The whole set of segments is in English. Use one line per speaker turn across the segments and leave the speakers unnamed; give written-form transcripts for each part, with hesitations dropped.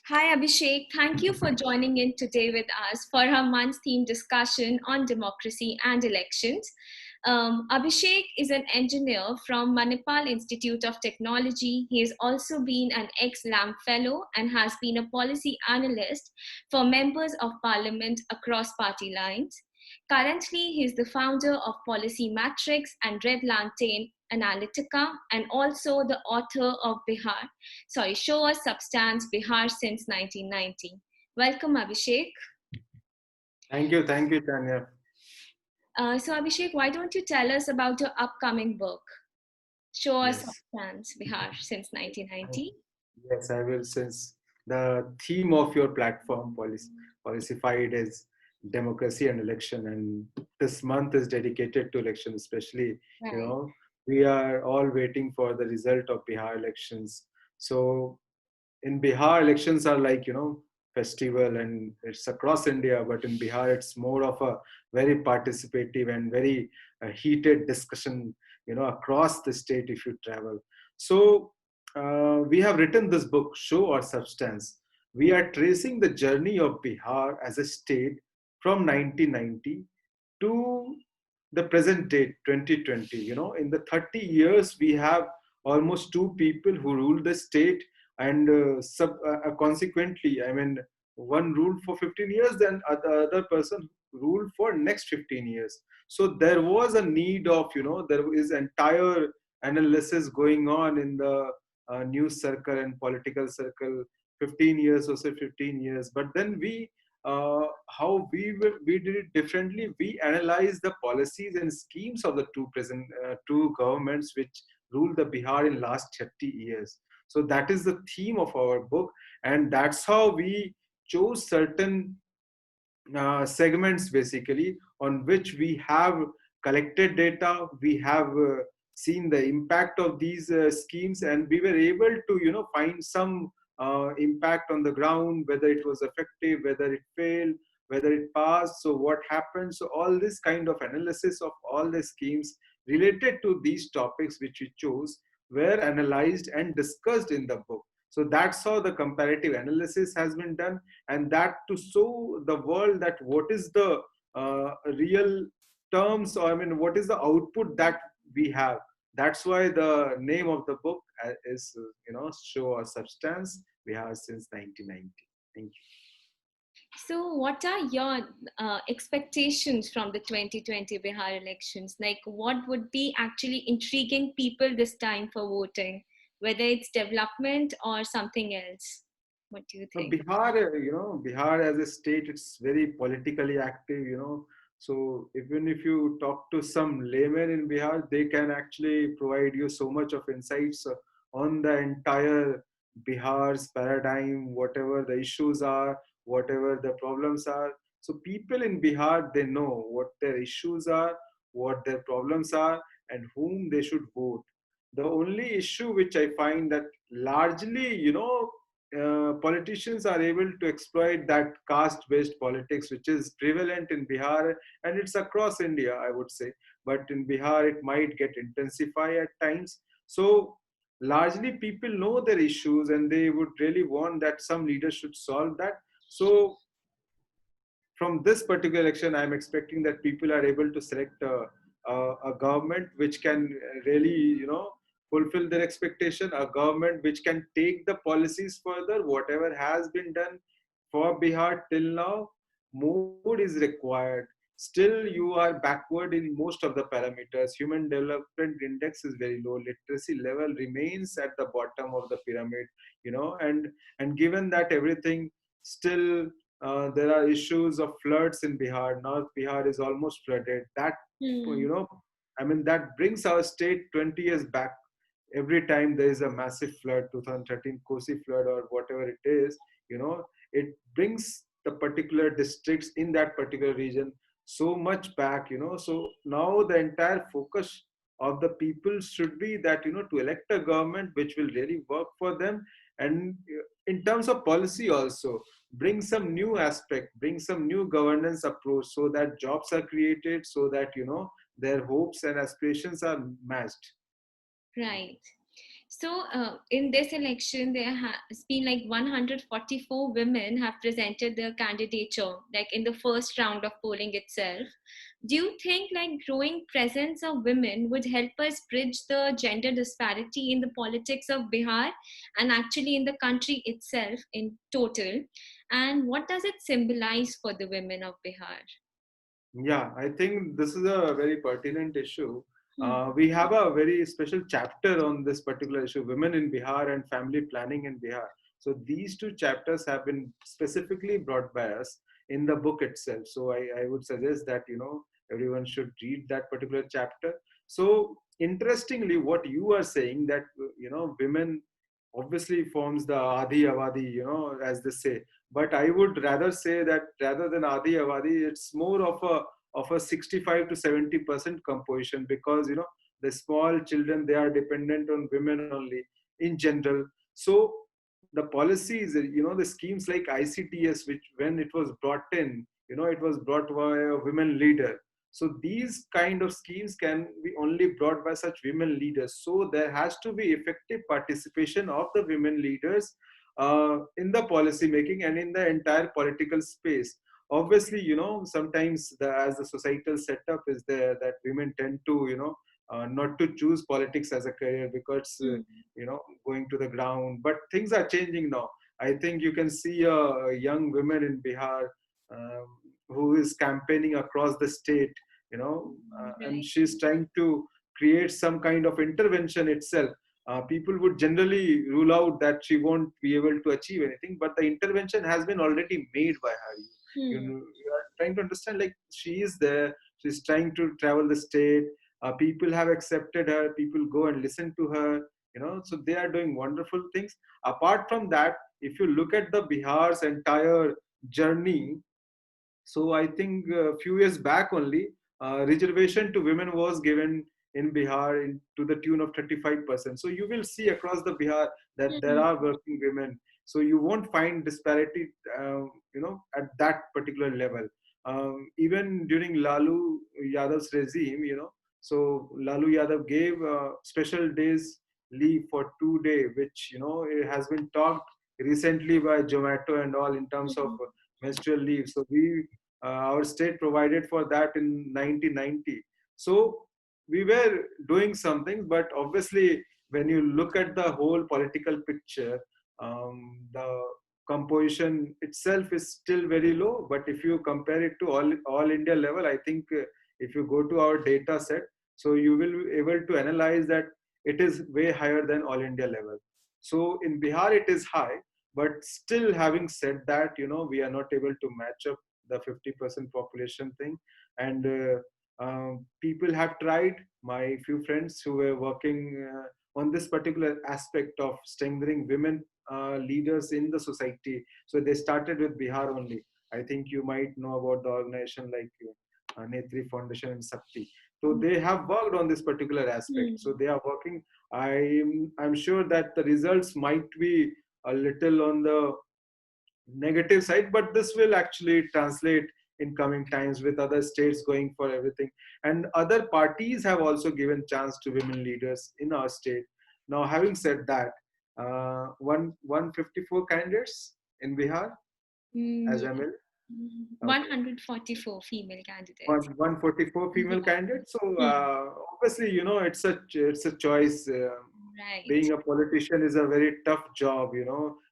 Hi, Abhishek. Thank you for joining in today with us for our month theme discussion on democracy and elections. Abhishek is an engineer from Manipal Institute of Technology. He has also been an ex-LAM fellow and has been a policy analyst for members of parliament across party lines. Currently, he is the founder of Policy Matrix and Red Lantern Analytica, and also the author of Show Us Substance Bihar since 1990. Welcome, Abhishek.
Thank you, Tanya.
So, Abhishek, why don't you tell us about your upcoming book, Show Us
Yes,
Substance Bihar since
I-
1990?
yes, I will. Since the theme of your platform, Policyfied, is democracy and election, and this month is dedicated to election. Especially, you
Right.
know, we are all waiting for the result of Bihar elections. So in Bihar, elections are like, festival, and it's across India, but in Bihar, it's more of a very participative and very heated discussion, across the state if you travel. So we have written this book, Show or Substance. We are tracing the journey of Bihar as a state from 1990 to the present date, 2020. In the 30 years, we have almost two people who rule the state, and consequently, I mean, one ruled for 15 years, then the other person ruled for next 15 years. So there was a need of, there is entire analysis going on in the news circle and political circle, 15 years or say 15 years. But then how we did it differently. We analyzed the policies and schemes of the two governments which ruled the Bihar in last 30 years. So that is the theme of our book, and that's how we chose certain segments basically on which we have collected data. We have seen the impact of these schemes, and we were able to find some impact on the ground, whether it was effective, whether it failed, whether it passed, so what happened. So all this kind of analysis of all the schemes related to these topics which we chose were analyzed and discussed in the book. So that's how the comparative analysis has been done, and that to show the world that what is the real terms, or I mean, what is the output that we have. That's why the name of the book is, Show or Substance we have since 1990. Thank you.
So, what are your expectations from the 2020 Bihar elections? Like, what would be actually intriguing people this time for voting, whether it's development or something else? What do you
Now,
think?
Bihar as a state, it's very politically active, So even if you talk to some laymen in Bihar, they can actually provide you so much of insights on the entire Bihar's paradigm, whatever the issues are, whatever the problems are. So people in Bihar, they know what their issues are, what their problems are, and whom they should vote. The only issue which I find that largely, politicians are able to exploit that caste-based politics, which is prevalent in Bihar, and it's across India, I would say. But in Bihar, it might get intensified at times. So largely, people know their issues, and they would really want that some leaders should solve that. So from this particular election, I'm expecting that people are able to select a government which can really, fulfill their expectation, a government which can take the policies further, whatever has been done for Bihar till now. More is required. Still, you are backward in most of the parameters. Human Development Index is very low. Literacy level remains at the bottom of the pyramid, and given that everything still there are issues of floods in Bihar. North Bihar is almost flooded. That,
Hmm.
you know, I mean, that brings our state 20 years back. Every time there is a massive flood, 2013 Kosi flood or whatever it is, it brings the particular districts in that particular region so much back. So now the entire focus of the people should be that, to elect a government which will really work for them. And in terms of policy also, bring some new aspect, bring some new governance approach, so that jobs are created, so that their hopes and aspirations are matched.
Right. So, in this election, there has been like 144 women have presented their candidature, like in the first round of polling itself. Do you think like growing presence of women would help us bridge the gender disparity in the politics of Bihar and actually in the country itself in total? And what does it symbolize for the women of Bihar?
Yeah, I think this is a very pertinent issue.
Hmm.
We have a very special chapter on this particular issue, women in Bihar and family planning in Bihar. So these two chapters have been specifically brought by us in the book itself. So I would suggest that, everyone should read that particular chapter. So interestingly, what you are saying that, women obviously forms the Adi Avadi, as they say. But I would rather say that rather than Adi Avadi, it's more of a 65 to 70% composition, because the small children, they are dependent on women only in general. So the policies, the schemes like ICTS, which when it was brought in, it was brought by a women leader. So these kind of schemes can be only brought by such women leaders. So there has to be effective participation of the women leaders in the policy making and in the entire political space. Obviously, sometimes as the societal setup is there, that women tend to, not to choose politics as a career, because going to the ground. But things are changing now. I think you can see a young woman in Bihar, um, who is campaigning across the state, and
Right.
she's trying to create some kind of intervention itself. People would generally rule out that she won't be able to achieve anything, but the intervention has been already made by her.
Hmm.
You are trying to understand, like, she is there, she's trying to travel the state. People have accepted her, people go and listen to her, so they are doing wonderful things. Apart from that, if you look at the Bihar's entire journey, so I think a few years back only, reservation to women was given in Bihar to the tune of 35%. So you will see across the Bihar that there
Hmm.
are working women. So you won't find disparity, at that particular level. Even during Lalu Yadav's regime, so Lalu Yadav gave special days leave for 2 day, which it has been talked recently by Zomato and all in terms of
Hmm.
menstrual leave. So our state provided for that in 1990. So we were doing something, but obviously, when you look at the whole political picture, the composition itself is still very low. But if you compare it to all India level, I think if you go to our data set, so you will be able to analyze that it is way higher than all India level. So in Bihar, it is high, but still, having said that, we are not able to match up the 50% population thing. And people have tried. My few friends who were working on this particular aspect of strengthening women leaders in the society. So they started with Bihar only. I think you might know about the organization like Netri Foundation and Sakti. So they have worked on this particular aspect.
Hmm.
So they are working. I'm sure that the results might be a little on the negative side, but this will actually translate in coming times with other states going for everything. And other parties have also given chance to women leaders in our state. Now, having said that, 154 candidates in Bihar
Mm,
as
yeah.
ML. Okay.
144 female candidates.
144 female
Yeah.
candidates. So
Hmm.
obviously, it's a choice.
Right.
Being a politician is a very tough job,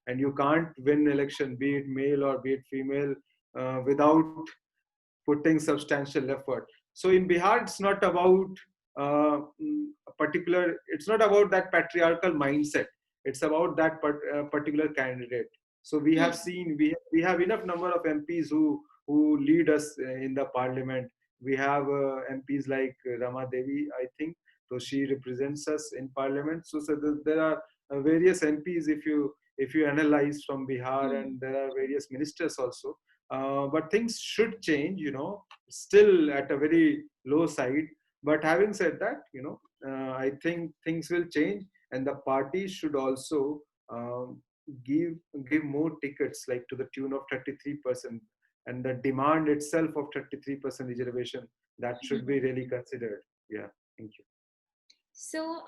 and you can't win election, be it male or be it female, without putting substantial effort. So in Bihar, it's not about a particular. It's not about that patriarchal mindset. It's about that particular candidate. So we have
Hmm.
seen we have enough number of MPs who lead us in the parliament. We have MPs like Rama Devi, I think. So she represents us in parliament. So there are various MPs if you analyze from Bihar,
Hmm.
and there are various ministers also. But things should change, still at a very low side. But having said that, I think things will change, and the party should also um, give give more tickets, like to the tune of 33%, and the demand itself of 33% reservation, that should be
Hmm.
really considered. Yeah, thank you.
So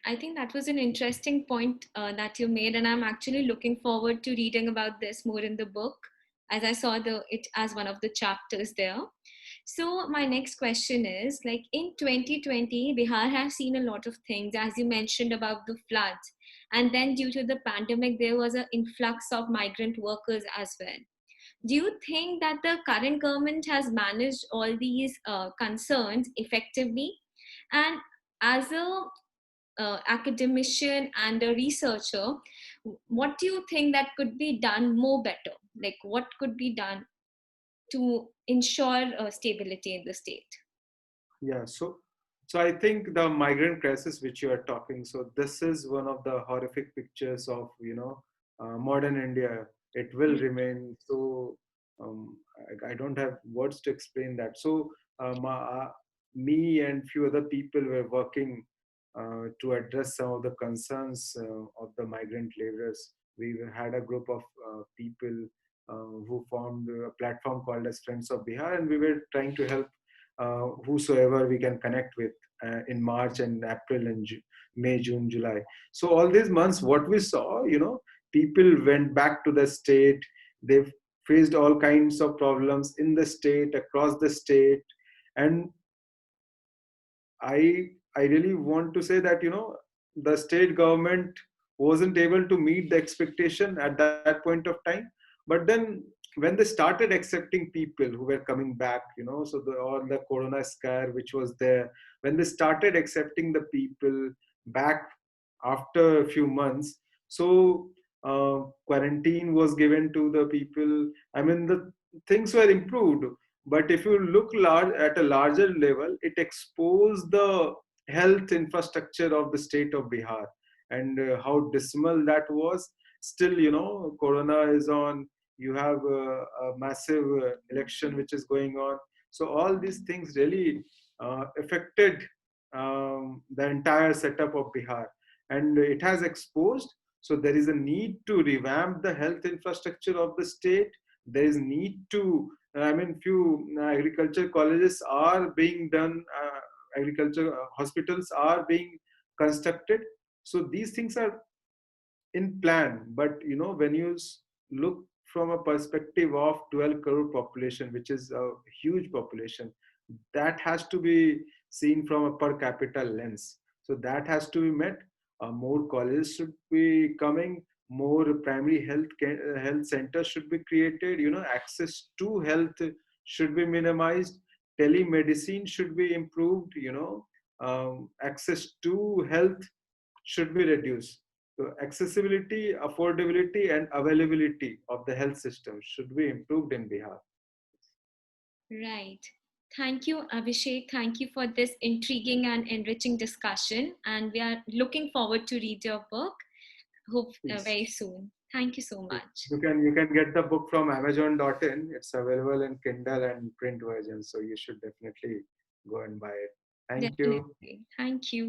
I think that was an interesting point that you made, and I'm actually looking forward to reading about this more in the book, as I saw it as one of the chapters there. So my next question is, like, in 2020, Bihar has seen a lot of things, as you mentioned about the floods, and then due to the pandemic, there was an influx of migrant workers as well. Do you think that the current government has managed all these concerns effectively? And as a academician and a researcher, what do you think that could be done more better? Like, what could be done to ensure stability in the state?
Yeah, so I think the migrant crisis which you are talking, so this is one of the horrific pictures of modern India. It will remain so. I don't have words to explain that. So me and few other people were working to address some of the concerns of the migrant laborers. We had a group of people who formed a platform called as Friends of Bihar, and we were trying to help whosoever we can connect with in March and April and May, June, July. So all these months, what we saw, people went back to the state. They faced all kinds of problems in the state, across the state, and I really want to say that the state government wasn't able to meet the expectation at that point of time. But then when they started accepting people who were coming back, so all the corona scare which was there, when they started accepting the people back after a few months, so quarantine was given to the people. I mean, the things were improved. But if you look at a larger level, it exposed the health infrastructure of the state of Bihar, and how dismal that was. Still, Corona is on. You have a massive election which is going on. So all these things really affected the entire setup of Bihar, and it has exposed. So there is a need to revamp the health infrastructure of the state. There is need to, I mean, few agriculture colleges are being done, agriculture hospitals are being constructed. So these things are in plan. But when you look from a perspective of 12 crore population, which is a huge population, that has to be seen from a per capita lens. So that has to be met. More colleges should be coming. More primary health centers should be created. Access to health should be minimized. Telemedicine should be improved. Access to health should be reduced. So accessibility, affordability, and availability of the health system should be improved in Bihar.
Right. Thank you, Abhishek. Thank you for this intriguing and enriching discussion. And we are looking forward to read your book, hope
Please.
very soon. Thank you so much.
You can get the book from Amazon.in. It's available in Kindle and print version, so you should definitely go and buy it. Thank you.
Definitely. Thank you.